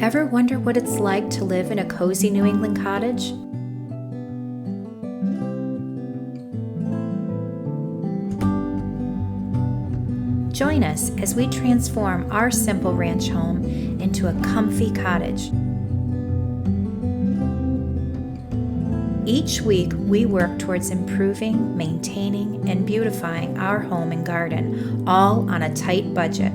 Ever wonder what it's like to live in a cozy New England cottage? Join us as we transform our simple ranch home into a comfy cottage. Each week, we work towards improving, maintaining, and beautifying our home and garden, all on a tight budget.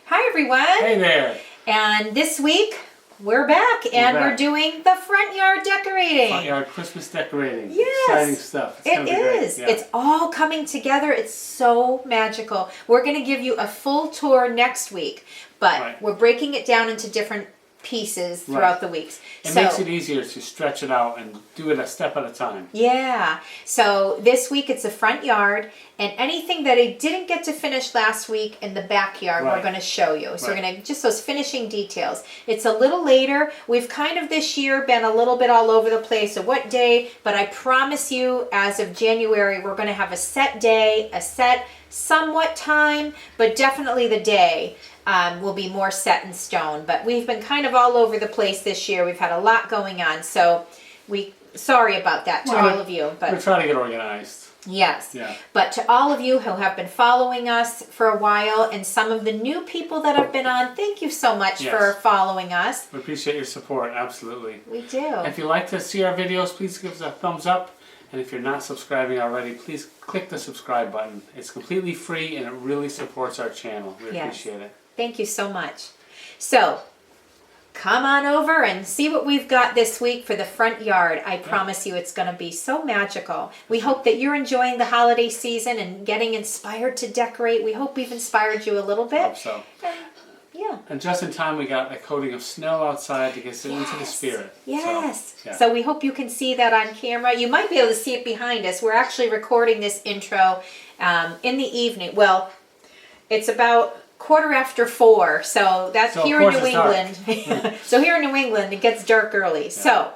Hi, everyone. Hey there. And this week, we're back, and we're doing the front yard decorating. Front yard Christmas decorating. Yes. Exciting stuff. It's It is. Yeah. It's all coming together. It's so magical. We're going to give you a full tour next week, but we're breaking it down into different pieces throughout the weeks. It makes it easier to stretch it out and do it a step at a time. Yeah. So this week it's the front yard, and anything that I didn't get to finish last week in the backyard, we're going to show you. So we're going to just those finishing details. It's a little later. We've kind of this year been a little bit all over the place of what day, but I promise you as of January we're going to have a set day, a set somewhat time, but definitely the day will be more set in stone. But we've been kind of all over the place this year. We've had a lot going on, so sorry about that to all of you. But we're trying to get organized. Yes. Yeah. But to all of you who have been following us for a while, and some of the new people that have been on, thank you so much for following us. We appreciate your support, absolutely. We do. And if you'd like to see our videos, please give us a thumbs up. And if you're not subscribing already, please click the subscribe button. It's completely free, and it really supports our channel. We appreciate it. Thank you so much. So, come on over and see what we've got this week for the front yard. I promise you it's going to be so magical. We hope that you're enjoying the holiday season and getting inspired to decorate. We hope we've inspired you a little bit. Hope so. Yeah. And just in time, we got a coating of snow outside to get us into the spirit. Yes. So, So we hope you can see that on camera. You might be able to see it behind us. We're actually recording this intro in the evening. Well, it's about 4:15, so that's here in New England. So here in New England, it gets dark early. Yeah. So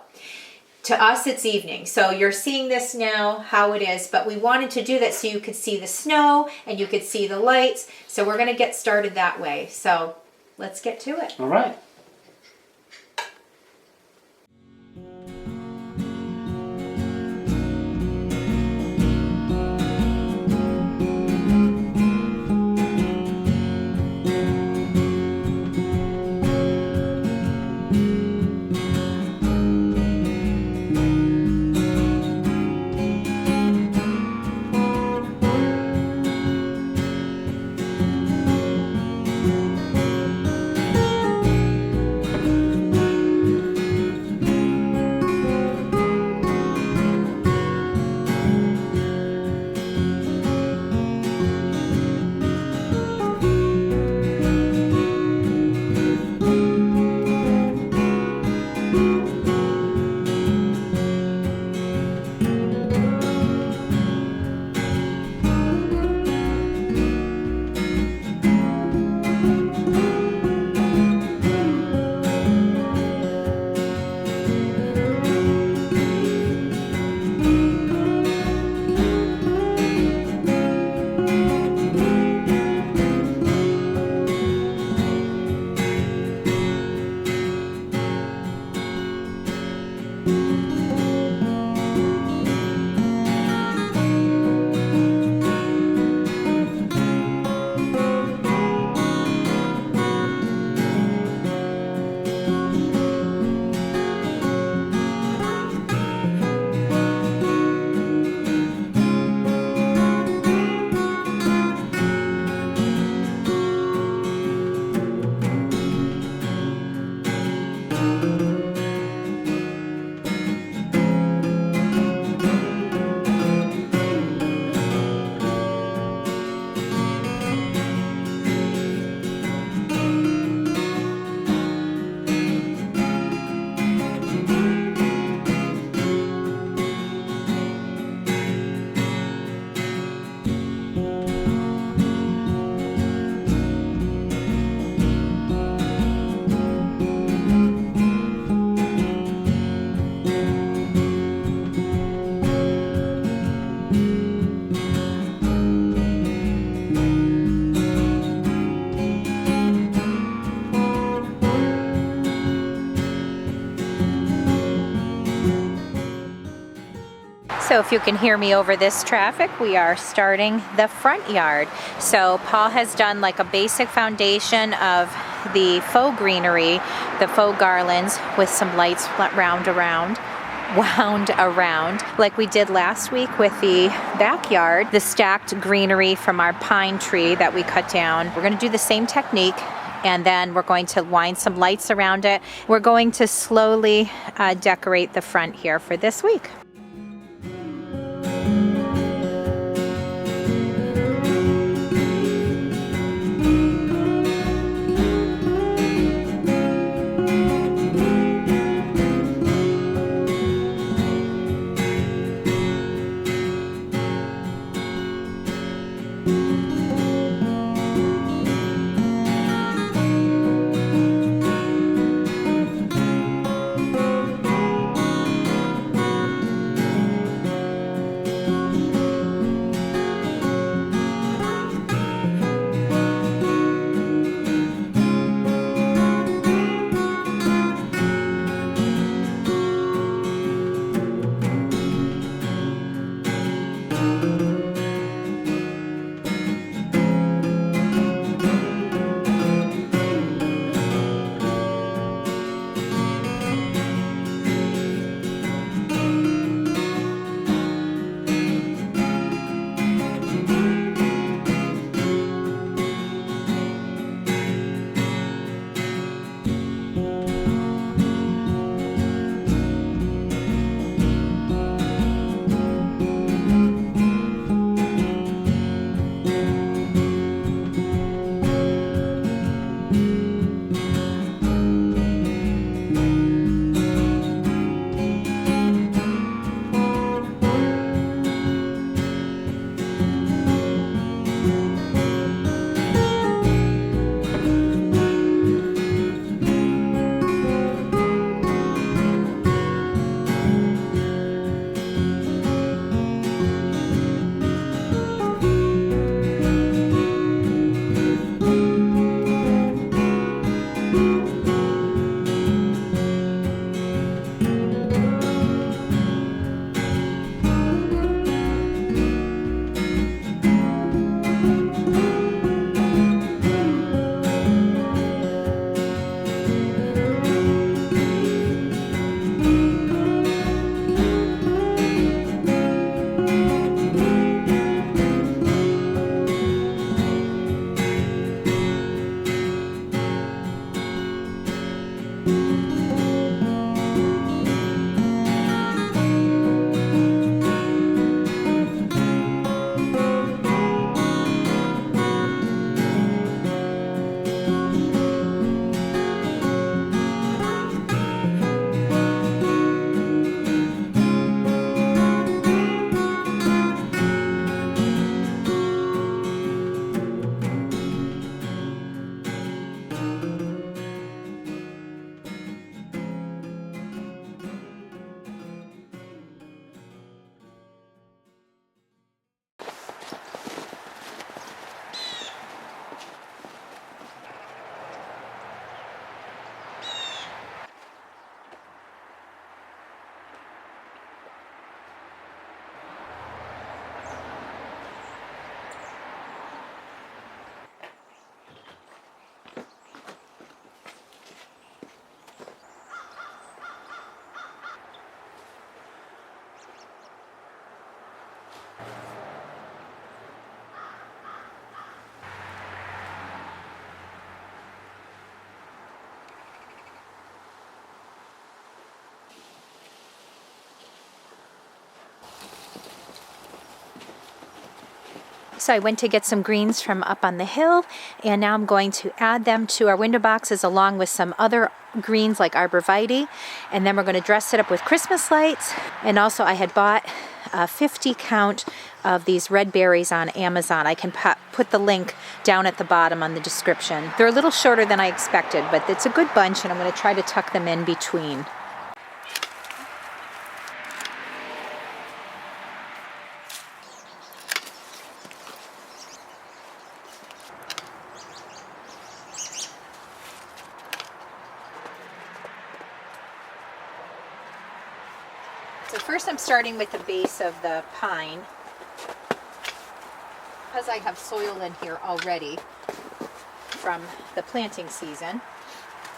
to us, it's evening. So you're seeing this now, how it is, but we wanted to do that so you could see the snow and you could see the lights. So we're going to get started that way. So let's get to it. All right. So if you can hear me over this traffic, we are starting the front yard. So Paul has done like a basic foundation of the faux greenery, the faux garlands with some lights wound around like we did last week with the backyard, the stacked greenery from our pine tree that we cut down. We're going to do the same technique, and then we're going to wind some lights around it. We're going to slowly decorate the front here for this week. So I went to get some greens from up on the hill, and now I'm going to add them to our window boxes along with some other greens like arborvitae, and then we're going to dress it up with Christmas lights. And also I had bought a 50 count of these red berries on Amazon. I can put the link down at the bottom on the description. They're a little shorter than I expected, but it's a good bunch, and I'm going to try to tuck them in between. So first I'm starting with the base of the pine. Because I have soil in here already from the planting season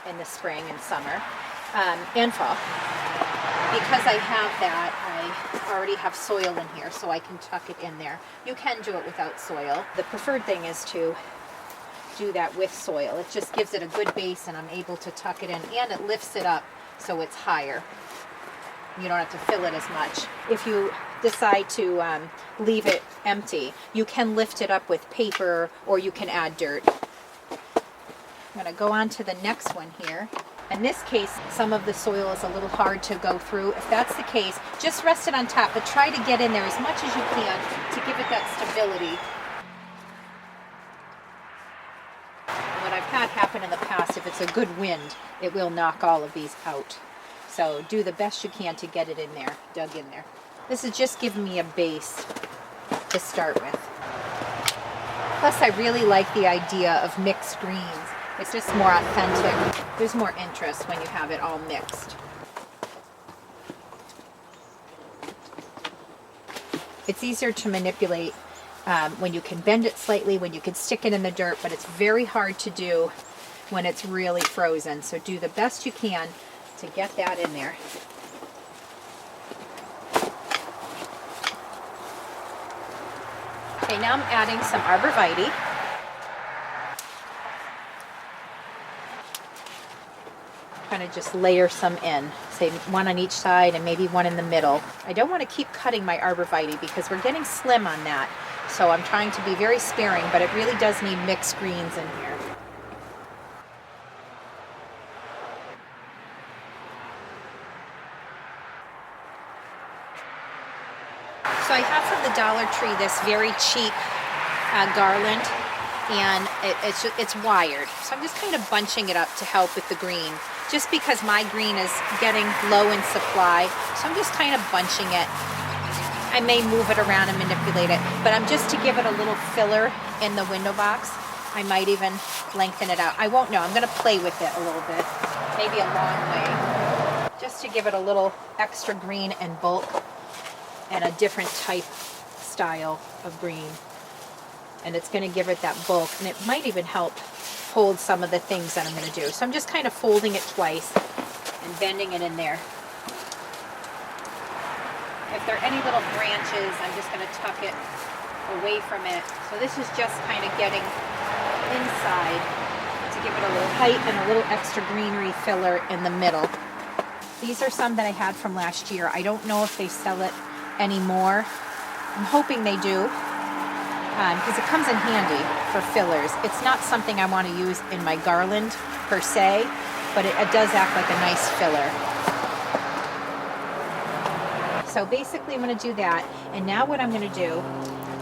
in the spring and summer and fall. Because I have that, I already have soil in here, so I can tuck it in there. You can do it without soil. The preferred thing is to do that with soil. It just gives it a good base, and I'm able to tuck it in, and it lifts it up so it's higher. You don't have to fill it as much. If you decide to leave it empty, you can lift it up with paper, or you can add dirt. I'm going to go on to the next one here. In this case, some of the soil is a little hard to go through. If that's the case, just rest it on top, but try to get in there as much as you can to give it that stability. And what I've had happen in the past, if it's a good wind, it will knock all of these out. So do the best you can to get it in there, dug in there. This is just giving me a base to start with. Plus, I really like the idea of mixed greens. It's just more authentic. There's more interest when you have it all mixed. It's easier to manipulate when you can bend it slightly, when you can stick it in the dirt, but it's very hard to do when it's really frozen. So do the best you can to get that in there. Okay, now I'm adding some arborvitae. Kind of just layer some in, say one on each side and maybe one in the middle. I don't want to keep cutting my arborvitae because we're getting slim on that. So I'm trying to be very sparing, but it really does need mixed greens in here. So I have from the Dollar Tree this very cheap Garland, and it's wired. So I'm just kind of bunching it up to help with the green, just because my green is getting low in supply. So I'm just kind of bunching it. I may move it around and manipulate it, but I'm just to give it a little filler in the window box. I might even lengthen it out. I won't know. I'm going to play with it a little bit, maybe a long way, just to give it a little extra green and bulk and a different type style of green. And it's going to give it that bulk, and it might even help hold some of the things that I'm going to do. So I'm just kind of folding it twice and bending it in there. If there are any little branches, I'm just going to tuck it away from it. So this is just kind of getting inside to give it a little height and a little extra greenery filler in the middle. These are some that I had from last year. I don't know if they sell it anymore. I'm hoping they do, because it comes in handy for fillers. It's not something I want to use in my garland per se, but it does act like a nice filler. So basically I'm going to do that, and now what I'm going to do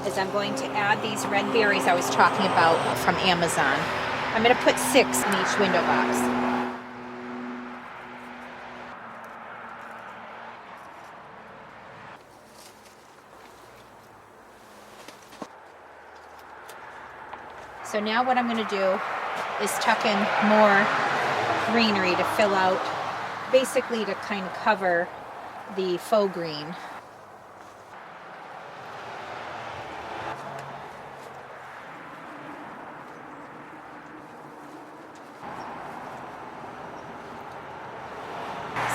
is I'm going to add these red berries I was talking about from Amazon. I'm going to put 6 in each window box. So now what I'm going to do is tuck in more greenery to fill out, basically to kind of cover the faux green.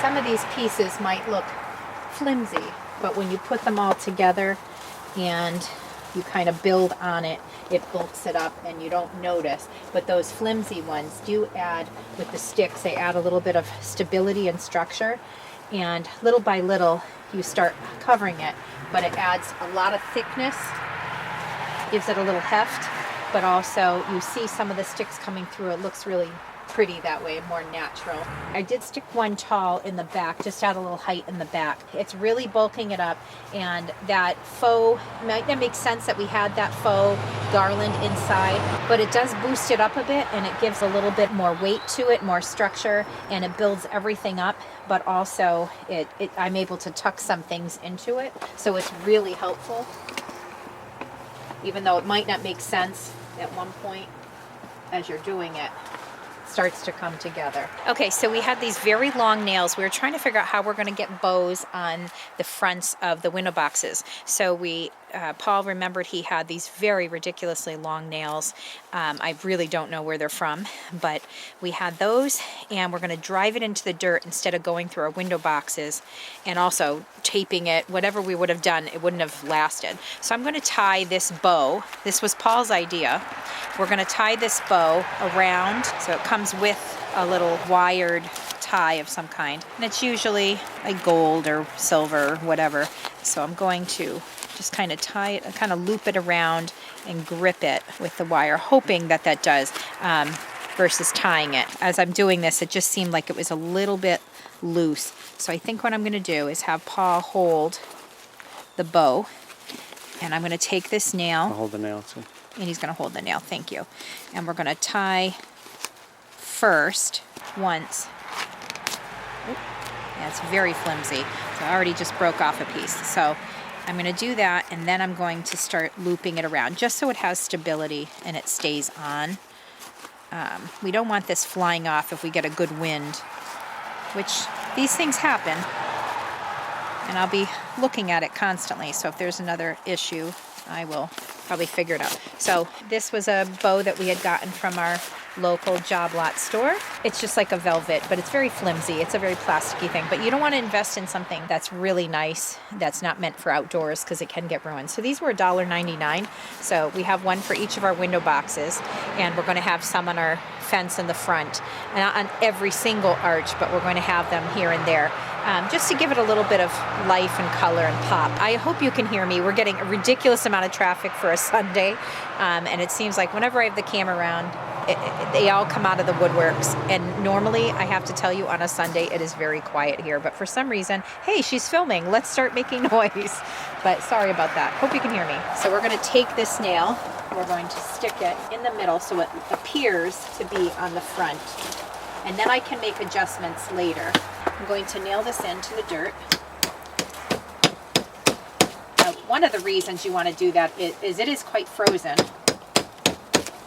Some of these pieces might look flimsy, but when you put them all together and you kind of build on it, it bulks it up and you don't notice. But those flimsy ones do add, with the sticks, they add a little bit of stability and structure. And little by little, you start covering it, but it adds a lot of thickness, gives it a little heft, but also you see some of the sticks coming through. It looks really pretty that way, more natural. I did stick one tall in the back, just add a little height in the back. It's really bulking it up, and that faux, might not make sense that we had that faux garland inside, but it does boost it up a bit, and it gives a little bit more weight to it, more structure, and it builds everything up, but also I'm able to tuck some things into it, so it's really helpful, even though it might not make sense at one point as you're doing it. starts to come together. Okay, so we had these very long nails. We were trying to figure out how we're going to get bows on the fronts of the window boxes. So Paul remembered he had these very ridiculously long nails. I really don't know where they're from, but we had those, and we're going to drive it into the dirt instead of going through our window boxes and also taping it. Whatever we would have done, it wouldn't have lasted. So I'm going to tie this bow. This was Paul's idea. We're going to tie this bow around so it comes with a little wired tie of some kind. And it's usually like gold or silver or whatever. So I'm going to just kind of tie it, kind of loop it around and grip it with the wire, hoping that that does, versus tying it. As I'm doing this, it just seemed like it was a little bit loose. So I think what I'm going to do is have Paul hold the bow, and I'm going to take this nail. I'll hold the nail too. And he's going to hold the nail, thank you. And we're going to tie first once. Oop. Yeah, it's very flimsy. So I already just broke off a piece. So I'm going to do that, and then I'm going to start looping it around just so it has stability and it stays on. We don't want this flying off if we get a good wind, which these things happen. And I'll be looking at it constantly, so if there's another issue, I will probably figure it out. So this was a bow that we had gotten from our local job lot store. It's just like a velvet, but it's very flimsy. It's a very plasticky thing, but you don't want to invest in something that's really nice, that's not meant for outdoors, because it can get ruined. So these were $1.99. So we have one for each of our window boxes, and we're going to have some on our fence in the front, and not on every single arch, but we're going to have them here and there, just to give it a little bit of life and color and pop. I hope you can hear me. We're getting a ridiculous amount of traffic for a Sunday, and it seems like whenever I have the camera around, they all come out of the woodworks. And normally, I have to tell you, on a Sunday, it is very quiet here. But for some reason, hey, she's filming. Let's start making noise. But sorry about that. Hope you can hear me. So we're going to take this nail. We're going to stick it in the middle so it appears to be on the front. And then I can make adjustments later. I'm going to nail this into the dirt. Now, one of the reasons you want to do that is it is quite frozen,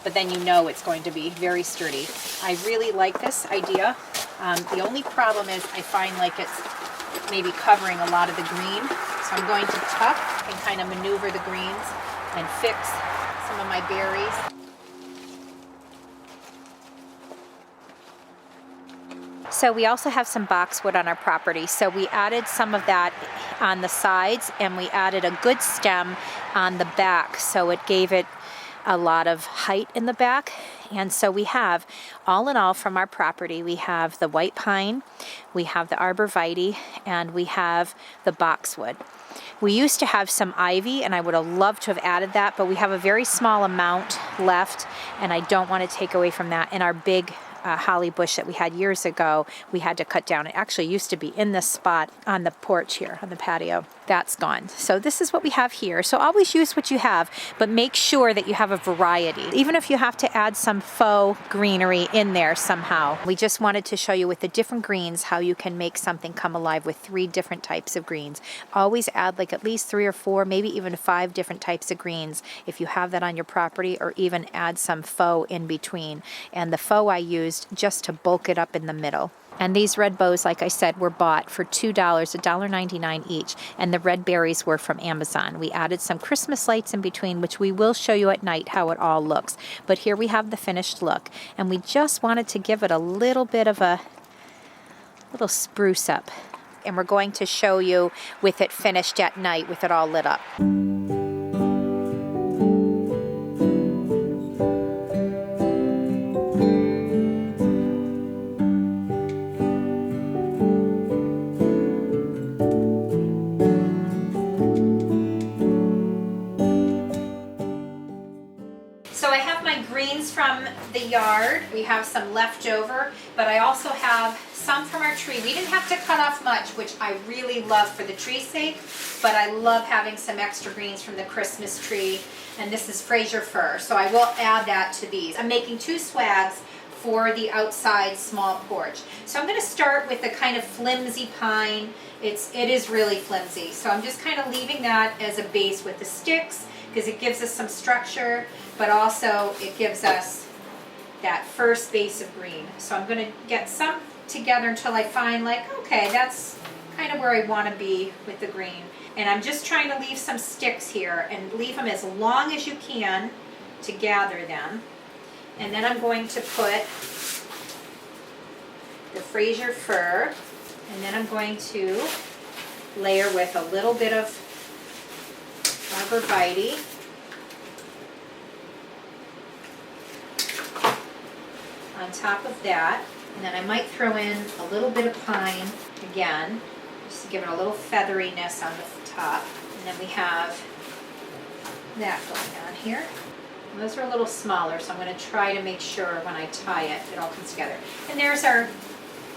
but then you know it's going to be very sturdy. I really like this idea. The only problem is I find like it's maybe covering a lot of the green. So I'm going to tuck and kind of maneuver the greens and fix some of my berries. So we also have some boxwood on our property. So we added some of that on the sides, and we added a good stem on the back. So it gave it a lot of height in the back. And so we have, all in all, from our property, we have the white pine, we have the arbor and we have the boxwood. We used to have some ivy, and I would have loved to have added that, but we have a very small amount left, and I don't want to take away from that. In our big holly bush that we had years ago, we had to cut down. It actually used to be in this spot on the porch here, on the patio. That's gone. So this is what we have here. So always use what you have, but make sure that you have a variety. Even if you have to add some faux greenery in there somehow. We just wanted to show you with the different greens how you can make something come alive with 3 different types of greens. Always add like at least 3 or 4, maybe even 5 different types of greens if you have that on your property, or even add some faux in between. And the faux I used just to bulk it up in the middle. And these red bows, like I said, were bought for $2, $1.99 each. And the red berries were from Amazon. We added some Christmas lights in between, which we will show you at night how it all looks. But here we have the finished look. And we just wanted to give it a little bit of a little spruce up. And we're going to show you with it finished at night, with it all lit up. From the yard, we have some left over, but I also have some from our tree. We didn't have to cut off much, which I really love for the tree's sake, but I love having some extra greens from the Christmas tree, and this is Fraser fir, so I will add that to these. I'm making 2 swags for the outside small porch. So I'm going to start with the kind of flimsy pine. It is really flimsy, so I'm just kind of leaving that as a base with the sticks, because it gives us some structure, but also it gives us that first base of green. So I'm going to get some together until I find like, okay, that's kind of where I want to be with the green. And I'm just trying to leave some sticks here and leave them as long as you can to gather them. And then I'm going to put the Fraser fir, and then I'm going to layer with a little bit of Arbor on top of that. And then I might throw in a little bit of pine again, just to give it a little featheriness on the top. And then we have that going on here. And those are a little smaller, so I'm going to try to make sure when I tie it, it all comes together. And there's our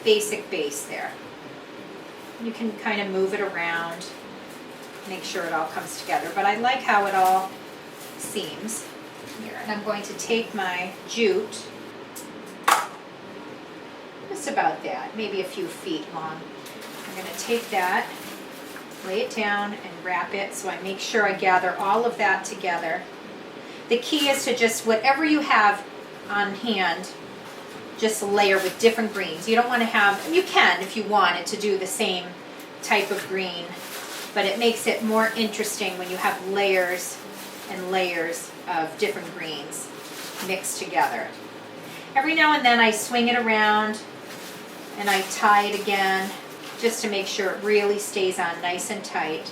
basic base there. You can kind of move it around, make sure it all comes together. But I like how it all seems here. And I'm going to take my jute, just about that, maybe a few feet long. I'm going to take that, lay it down, and wrap it so I make sure I gather all of that together. The key is to just, whatever you have on hand, just layer with different greens. You don't want to have, you can if you wanted to do the same type of green, but it makes it more interesting when you have layers and layers of different greens mixed together. Every now and then I swing it around and I tie it again just to make sure it really stays on nice and tight.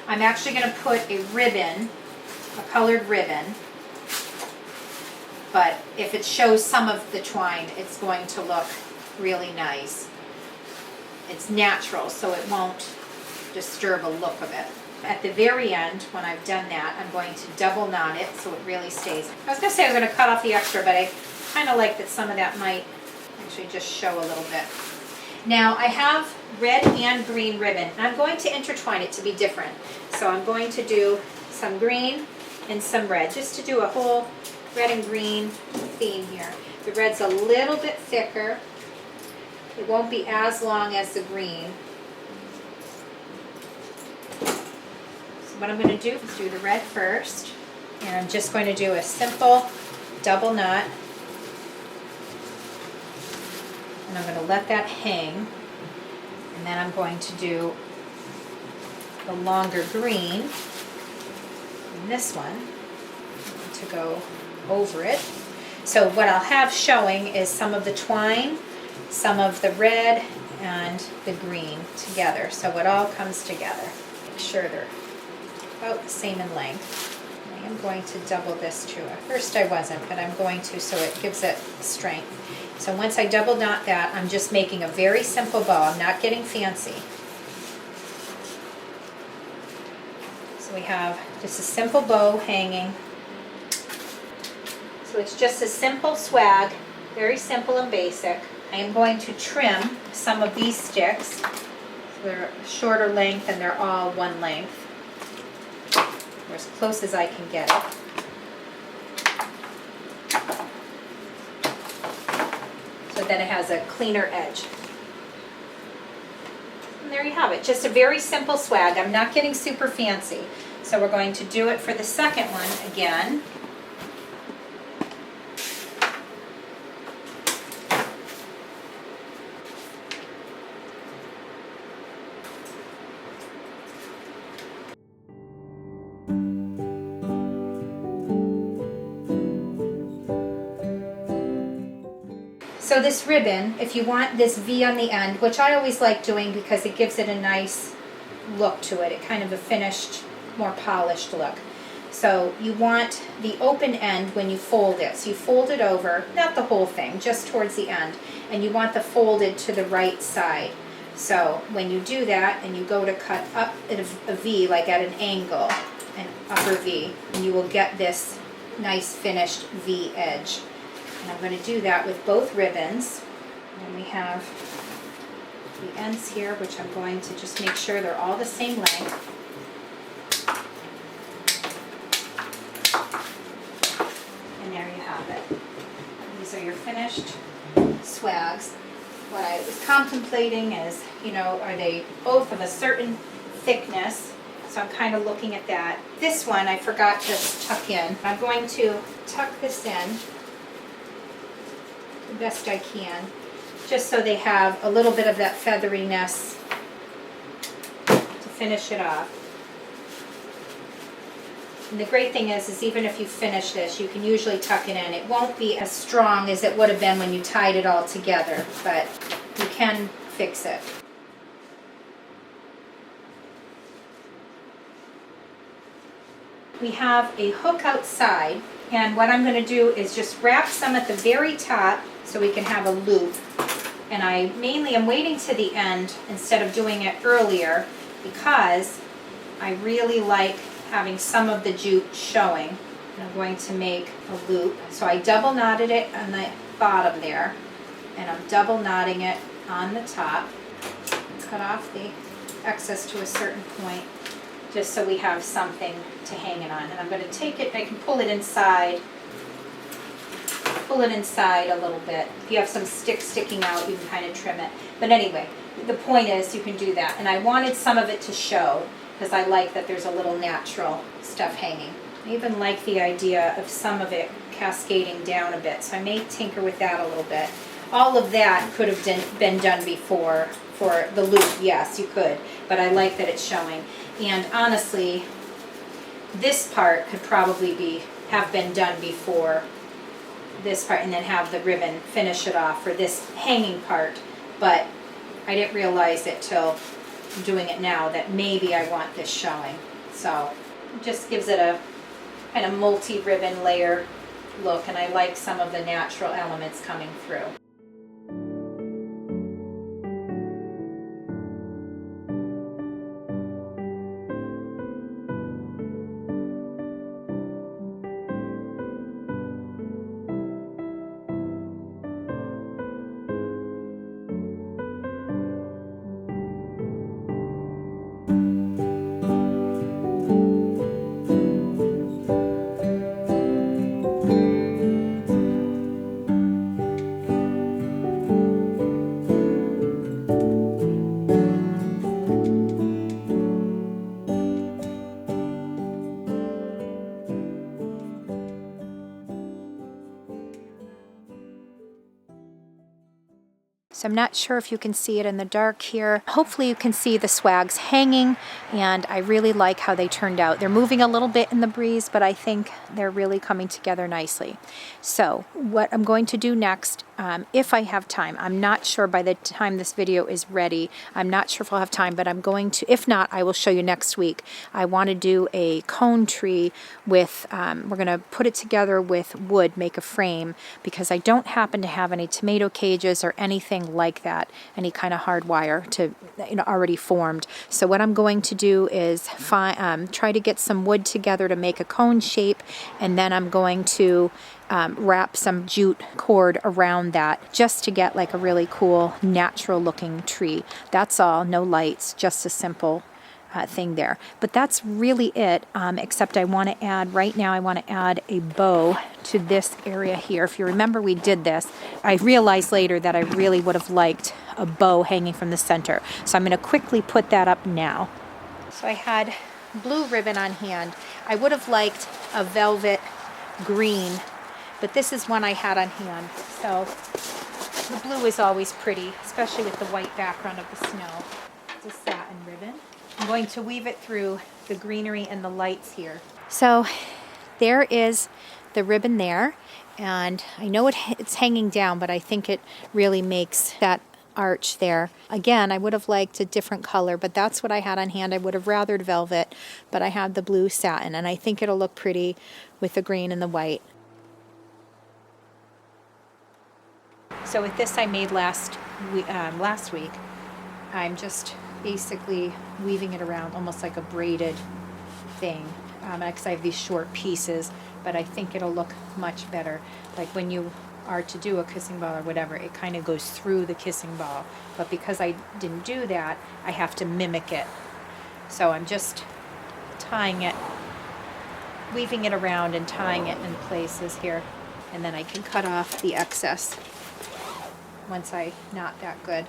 I'm actually going to put a ribbon, a colored ribbon, but if it shows some of the twine, it's going to look really nice. It's natural, so it won't disturb the look of it. At the very end, when I've done that, I'm going to double knot it so it really stays. I was going to say I was going to cut off the extra, but I kind of like that some of that might actually just show a little bit. Now I have red and green ribbon, and I'm going to intertwine it to be different. So I'm going to do some green and some red, just to do a whole red and green theme here. The red's a little bit thicker. It won't be as long as the green. So what I'm going to do is do the red first, and I'm just going to do a simple double knot. And I'm going to let that hang, and then I'm going to do the longer green, and this one, to go over it. So what I'll have showing is some of the twine, some of the red, and the green together. So it all comes together. Make sure they're about the same in length. I am going to double this too. At first I wasn't, but I'm going to, so it gives it strength. So once I double knot that, I'm just making a very simple bow. I'm not getting fancy. So we have just a simple bow hanging. So it's just a simple swag, very simple and basic. I am going to trim some of these sticks. So they're shorter length and they're all one length. They're as close as I can get it. So that it has a cleaner edge. And there you have it, just a very simple swag. I'm not getting super fancy. So we're going to do it for the second one again. So this ribbon, if you want this V on the end, which I always like doing because it gives it a nice look to it, kind of a finished, more polished look. So you want the open end when you fold it. So you fold it over, not the whole thing, just towards the end. And you want the folded to the right side. So when you do that and you go to cut up a V, like at an angle, an upper V, and you will get this nice finished V edge. And I'm going to do that with both ribbons. And we have the ends here, which I'm going to just make sure they're all the same length. And there you have it. These are your finished swags. What I was contemplating is, are they both of a certain thickness? So I'm kind of looking at that. This one I forgot to tuck in. I'm going to tuck this in the best I can, just so they have a little bit of that featheriness to finish it off. And the great thing is even if you finish this, you can usually tuck it in. It won't be as strong as it would have been when you tied it all together, but you can fix it. We have a hook outside, and what I'm going to do is just wrap some at the very top so we can have a loop. And I mainly am waiting to the end instead of doing it earlier because I really like having some of the jute showing. And I'm going to make a loop. So I double knotted it on the bottom there, and I'm double knotting it on the top. Cut off the excess to a certain point, just so we have something to hang it on. And I'm going to take it, I can pull it inside a little bit. If you have some sticks sticking out, you can kind of trim it. But anyway, the point is you can do that. And I wanted some of it to show because I like that there's a little natural stuff hanging. I even like the idea of some of it cascading down a bit, so I may tinker with that a little bit. All of that could have been done before for the loop, yes, you could, but I like that it's showing. And honestly, this part could probably have been done before this part, and then have the ribbon finish it off for this hanging part, but I didn't realize it till doing it now that maybe I want this showing. So it just gives it a kind of multi-ribbon layer look, and I like some of the natural elements coming through. So I'm not sure if you can see it in the dark here. Hopefully you can see the swags hanging, and I really like how they turned out. They're moving a little bit in the breeze, but I think they're really coming together nicely. So what I'm going to do next, if I have time, I'm not sure by the time this video is ready, I'm not sure if I'll have time, but I'm going to, if not, I will show you next week. I want to do a cone tree with, we're going to put it together with wood, make a frame, because I don't happen to have any tomato cages or anything like that, any kind of hard wire to, already formed. So what I'm going to do is try to get some wood together to make a cone shape, and then I'm going to wrap some jute cord around that just to get like a really cool natural looking tree. That's all, no lights, just a simple thing there. But that's really it, except I want to add, right now I want to add a bow to this area here. If you remember we did this, I realized later that I really would have liked a bow hanging from the center. So I'm going to quickly put that up now. So I had blue ribbon on hand. I would have liked a velvet green, but this is one I had on hand. So the blue is always pretty, especially with the white background of the snow. It's a satin ribbon. I'm going to weave it through the greenery and the lights here. So there is the ribbon there, and I know it's hanging down, but I think it really makes that arch there. Again, I would have liked a different color, but that's what I had on hand. I would have rathered velvet, but I have the blue satin, and I think it'll look pretty with the green and the white. So with this I made last week, I'm just basically weaving it around almost like a braided thing, because I have these short pieces, but I think it'll look much better. Like when you are to do a kissing ball or whatever, it kind of goes through the kissing ball, but because I didn't do that, I have to mimic it. So I'm just tying it, weaving it around and tying it in places here, and then I can cut off the excess once I knot that good.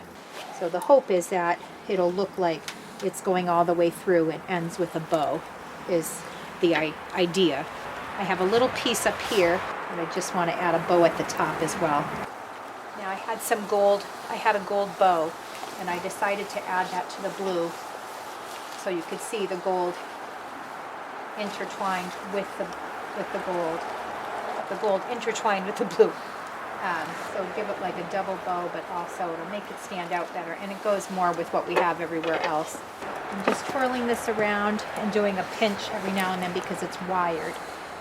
So the hope is that it'll look like it's going all the way through and ends with a bow is the idea. I have a little piece up here, and I just want to add a bow at the top as well. Now I had a gold bow, and I decided to add that to the blue so you could see the gold intertwined with the gold intertwined with the blue. So give it like a double bow, but also it'll make it stand out better, and it goes more with what we have everywhere else. I'm just twirling this around and doing a pinch every now and then because it's wired.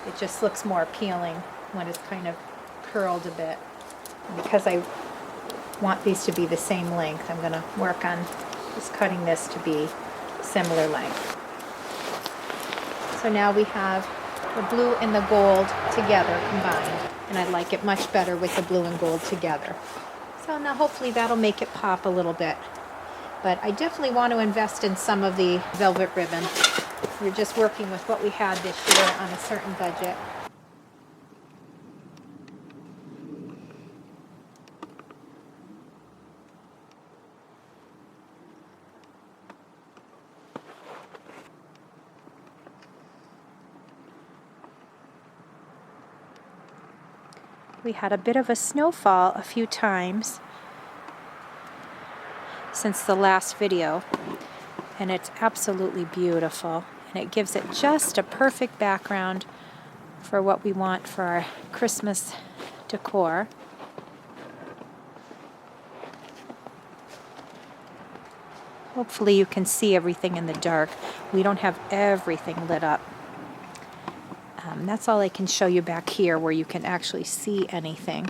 It just looks more appealing when it's kind of curled a bit. And because I want these to be the same length, I'm going to work on just cutting this to be similar length. So now we have the blue and the gold together combined, and I like it much better with the blue and gold together. So now hopefully that'll make it pop a little bit. But I definitely want to invest in some of the velvet ribbon. We're just working with what we had this year on a certain budget. We had a bit of a snowfall a few times since the last video, and it's absolutely beautiful, and it gives it just a perfect background for what we want for our Christmas decor. Hopefully you can see everything in the dark. We don't have everything lit up. That's all I can show you back here where you can actually see anything.